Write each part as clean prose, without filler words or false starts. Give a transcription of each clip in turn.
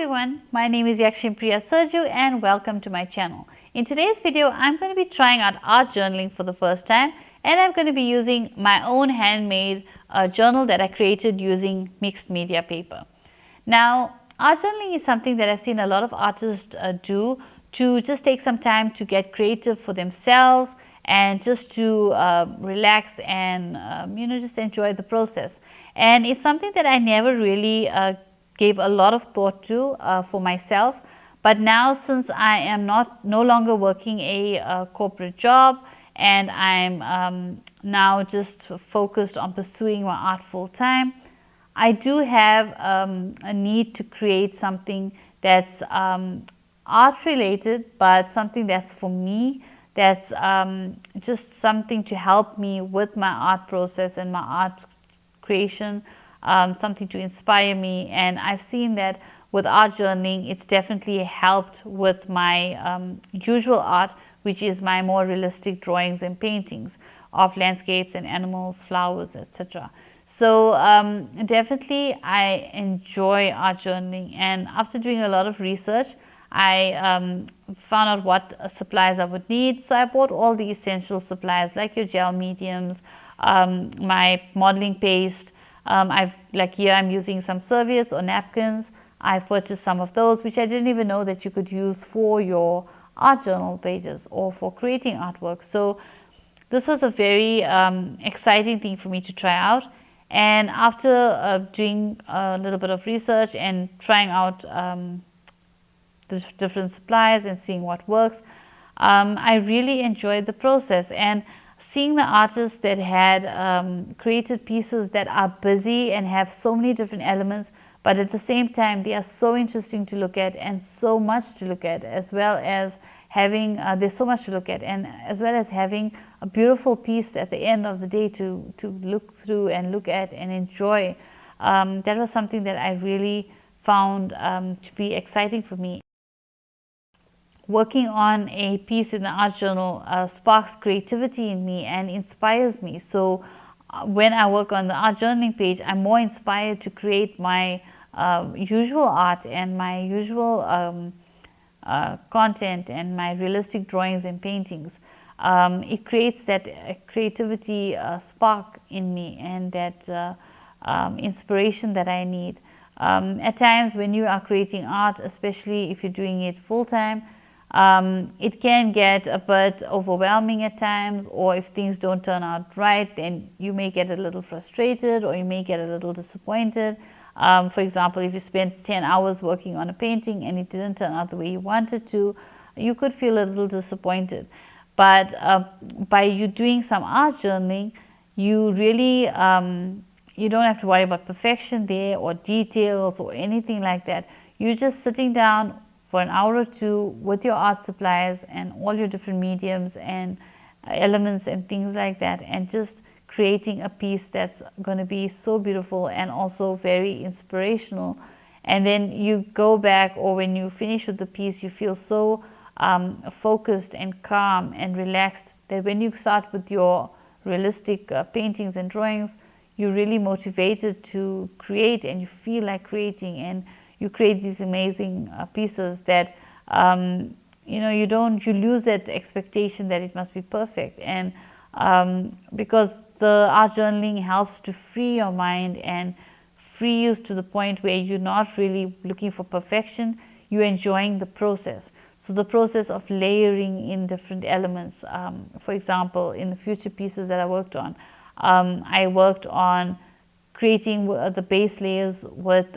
everyone, my name is Yakshinpriya Serju and welcome to my channel. In today's video, I'm going to be trying out art journaling for the first time, and I'm going to be using my own handmade journal that I created using mixed media paper. Now, art journaling is something that I've seen a lot of artists do to just take some time to get creative for themselves and just to relax and just enjoy the process. And it's something that I never really gave a lot of thought to for myself. But now, since I am no longer working a corporate job, and I'm now just focused on pursuing my art full time, I do have a need to create something that's art related, but something that's for me, that's just something to help me with my art process and my art creation, something to inspire me. And I've seen that with art journaling, it's definitely helped with my usual art, which is my more realistic drawings and paintings of landscapes and animals, flowers, etc. So definitely I enjoy art journaling, and after doing a lot of research, I found out what supplies I would need. So I bought all the essential supplies like your gel mediums, my modeling paste. Here I'm using some serviettes or napkins. I've purchased some of those, which I didn't even know that you could use for your art journal pages or for creating artwork. So this was a very exciting thing for me to try out. And after doing a little bit of research and trying out the different supplies and seeing what works, I really enjoyed the process. And seeing the artists that had created pieces that are busy and have so many different elements, but at the same time they are so interesting to look at and so much to look at, as well as having there's so much to look at, and as well as having a beautiful piece at the end of the day to look through and look at and enjoy. That was something that I really found to be exciting for me. Working on a piece in the art journal sparks creativity in me and inspires me. So when I work on the art journaling page, I'm more inspired to create my usual art and my usual content and my realistic drawings and paintings. It creates that creativity spark in me and that inspiration that I need. At times when you are creating art, especially if you're doing it full time, it can get a bit overwhelming at times, or if things don't turn out right, then you may get a little frustrated or you may get a little disappointed. For example, if you spent 10 hours working on a painting and it didn't turn out the way you wanted to, you could feel a little disappointed. But by you doing some art journaling, you really you don't have to worry about perfection there or details or anything like that. You're just sitting down for an hour or two with your art supplies and all your different mediums and elements and things like that, and just creating a piece that's going to be so beautiful and also very inspirational. And then you go back, or when you finish with the piece, you feel so focused and calm and relaxed that when you start with your realistic paintings and drawings, you're really motivated to create and you feel like creating, and you create these amazing pieces that you lose that expectation that it must be perfect. And because the art journaling helps to free your mind and free you to the point where you're not really looking for perfection, you're enjoying the process. So the process of layering in different elements. For example, in the future pieces that I worked on, I worked on creating the base layers with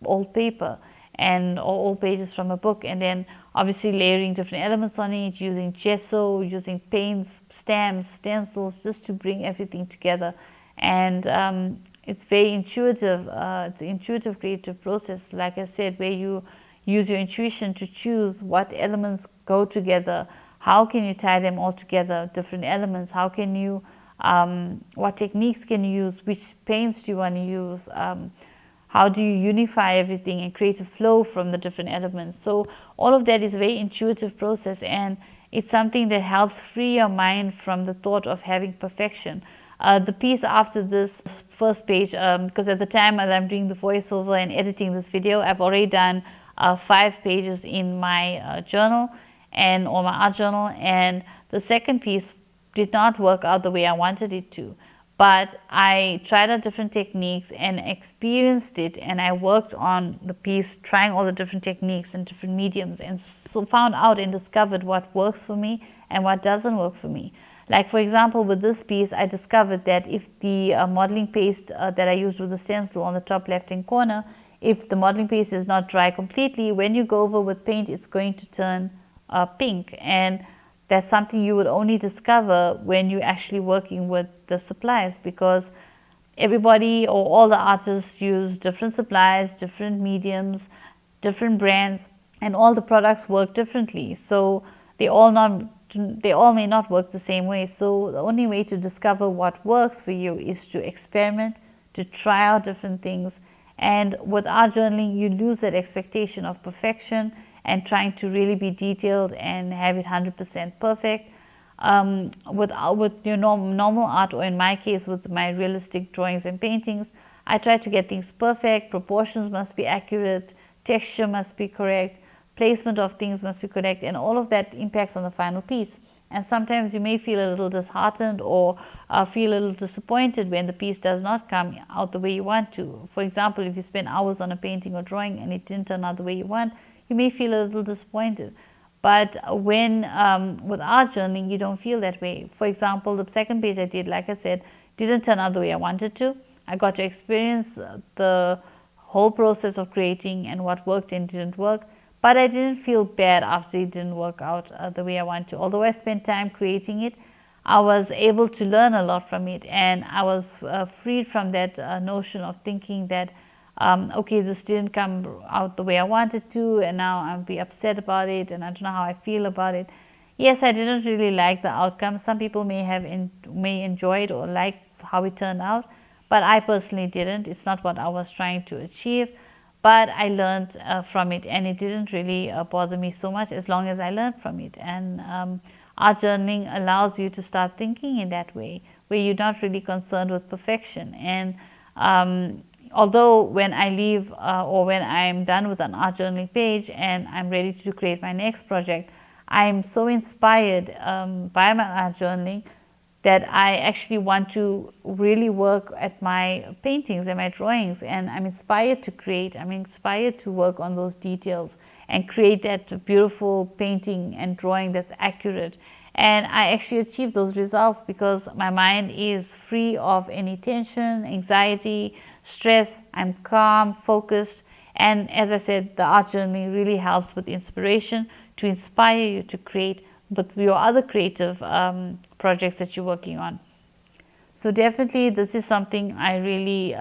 old paper and old pages from a book, and then obviously layering different elements on it, using gesso, using paints, stamps, stencils, just to bring everything together. And it's very intuitive. It's an intuitive creative process, like I said, where you use your intuition to choose what elements go together, how can you tie them all together, different elements, how can you what techniques can you use, which paints do you want to use, how do you unify everything and create a flow from the different elements. So all of that is a very intuitive process, and it's something that helps free your mind from the thought of having perfection. The piece after this first page, because at the time as I'm doing the voiceover and editing this video, I've already done 5 pages in my journal or my art journal, and the second piece did not work out the way I wanted it to. But I tried out different techniques and experienced it, and I worked on the piece trying all the different techniques and different mediums, and so found out and discovered what works for me and what doesn't work for me. Like for example, with this piece, I discovered that if the modeling paste that I used with the stencil on the top left hand corner, if the modeling paste is not dry completely, when you go over with paint, it's going to turn pink. And that's something you would only discover when you're actually working with the supplies, because everybody or all the artists use different supplies, different mediums, different brands, and all the products work differently. So they all may not work the same way. So the only way to discover what works for you is to experiment, to try out different things. And with art journaling, you lose that expectation of perfection and trying to really be detailed and have it 100% perfect. With your normal art, or in my case with my realistic drawings and paintings, I try to get things perfect. Proportions must be accurate, texture must be correct, placement of things must be correct, and all of that impacts on the final piece. And sometimes you may feel a little disheartened or feel a little disappointed when the piece does not come out the way you want to. For example, if you spend hours on a painting or drawing and it didn't turn out the way you want, you may feel a little disappointed. But when with art journaling, you don't feel that way. For example, the second page I did, like I said, didn't turn out the way I wanted to. I got to experience the whole process of creating and what worked and didn't work. But I didn't feel bad after it didn't work out the way I wanted to. Although I spent time creating it, I was able to learn a lot from it, and I was freed from that notion of thinking that okay, this didn't come out the way I wanted to, and now I'll be upset about it, and I don't know how I feel about it. Yes, I didn't really like the outcome. Some people may enjoy it or like how it turned out, but I personally didn't. It's not what I was trying to achieve. But I learned from it, and it didn't really bother me so much as long as I learned from it. And art journaling allows you to start thinking in that way, where you're not really concerned with perfection. And although when I leave or when I'm done with an art journaling page and I'm ready to create my next project, I'm so inspired by my art journaling that I actually want to really work at my paintings and my drawings, and I'm inspired to create. I'm inspired to work on those details and create that beautiful painting and drawing that's accurate. And I actually achieve those results because my mind is free of any tension, anxiety, stress. I'm calm, focused, and as I said, the art journaling really helps with inspiration to inspire you to create with your other creative projects that you're working on. So definitely this is something I really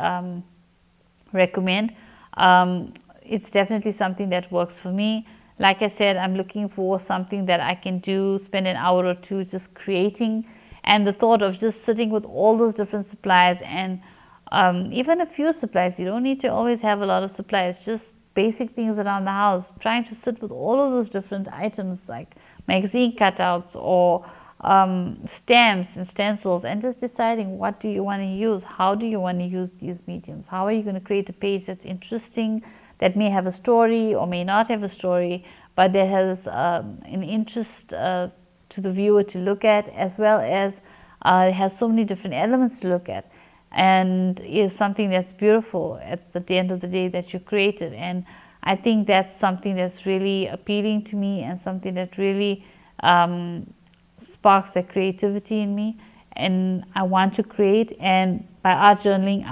recommend. It's definitely something that works for me. Like I said, I'm looking for something that I can do, spend an hour or two just creating, and the thought of just sitting with all those different supplies, and even a few supplies, you don't need to always have a lot of supplies, just basic things around the house, trying to sit with all of those different items like magazine cutouts or stamps and stencils, and just deciding what do you want to use, how do you want to use these mediums, how are you going to create a page that's interesting, that may have a story or may not have a story, but that has an interest to the viewer to look at, as well as it has so many different elements to look at, and is something that's beautiful at the end of the day that you created. And I think that's something that's really appealing to me, and something that really sparks that creativity in me, and I want to create. And by art journaling,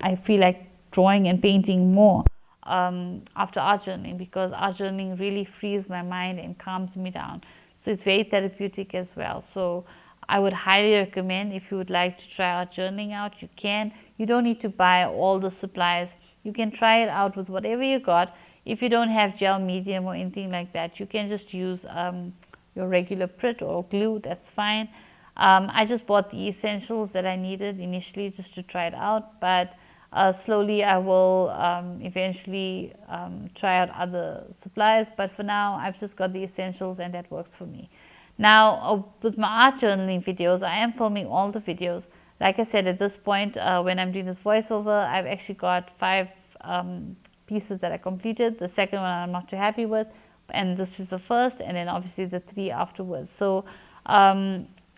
I feel like drawing and painting more after art journaling, because art journaling really frees my mind and calms me down. So it's very therapeutic as well. So I would highly recommend, if you would like to try art journaling out, you can. You don't need to buy all the supplies. You can try it out with whatever you got. If you don't have gel medium or anything like that, you can just use your regular Pritt or glue, that's fine. I just bought the essentials that I needed initially just to try it out, but slowly I will eventually try out other supplies, but for now I've just got the essentials and that works for me. Now with my art journaling videos, I am filming all the videos Like I said, at this point, when I'm doing this voiceover, I've actually got 5 pieces that I completed. The second one I'm not too happy with, and this is the first, and then obviously the 3 afterwards. So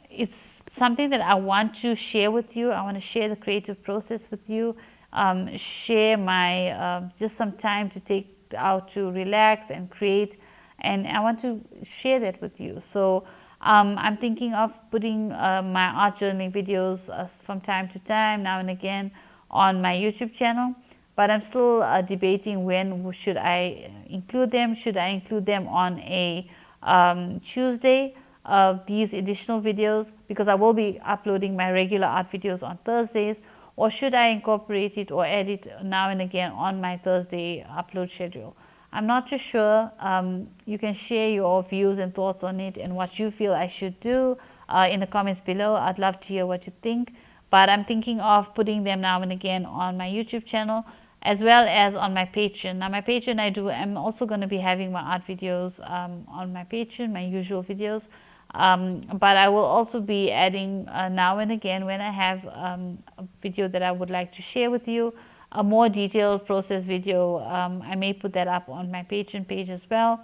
it's something that I want to share with you. I want to share the creative process with you, share my just some time to take out to relax and create, and I want to share that with you. So I'm thinking of putting my art journaling videos from time to time, now and again, on my YouTube channel, but I'm still debating when should I include them. Should I include them on a Tuesday, these additional videos, because I will be uploading my regular art videos on Thursdays, or should I incorporate it or add it now and again on my Thursday upload schedule? I'm not too sure. You can share your views and thoughts on it and what you feel I should do in the comments below. I'd love to hear what you think, but I'm thinking of putting them now and again on my YouTube channel as well as on my Patreon. Now my Patreon, I'm also going to be having my art videos on my Patreon, my usual videos, but I will also be adding now and again, when I have a video that I would like to share with you, a more detailed process video. I may put that up on my Patreon page as well.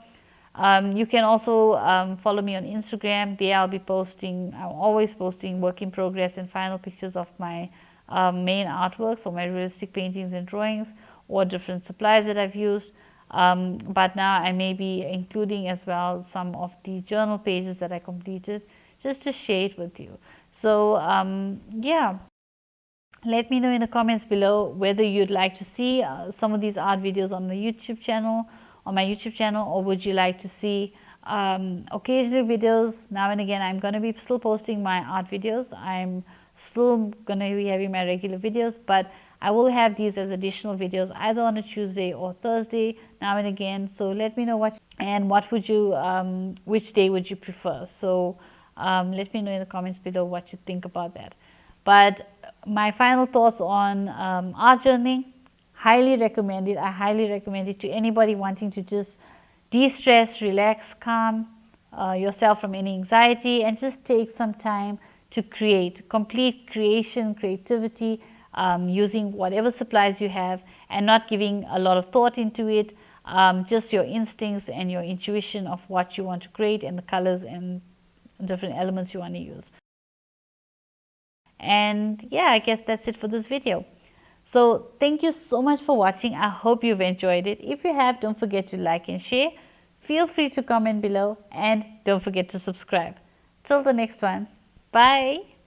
You can also follow me on Instagram. There I'll be posting, I'm always posting work in progress and final pictures of my main artworks, or my realistic paintings and drawings, or different supplies that I've used. But now I may be including as well some of the journal pages that I completed, just to share it with you. So yeah, let me know in the comments below whether you'd like to see some of these art videos on the YouTube channel, on my YouTube channel, or would you like to see occasional videos now and again. I'm going to be still posting my art videos. I'm still going to be having my regular videos, but I will have these as additional videos either on a Tuesday or Thursday now and again. So let me know what would you which day would you prefer. So let me know in the comments below what you think about that. But my final thoughts on art journaling: highly recommend it. I highly recommend it to anybody wanting to just de-stress, relax, calm yourself from any anxiety, and just take some time to create. Complete creation, creativity, using whatever supplies you have and not giving a lot of thought into it, just your instincts and your intuition of what you want to create and the colors and different elements you want to use. And yeah, I guess that's it for this video. So thank you so much for watching. I hope you've enjoyed it. If you have, don't forget to like and share. Feel free to comment below, and don't forget to subscribe. Till the next one. Bye.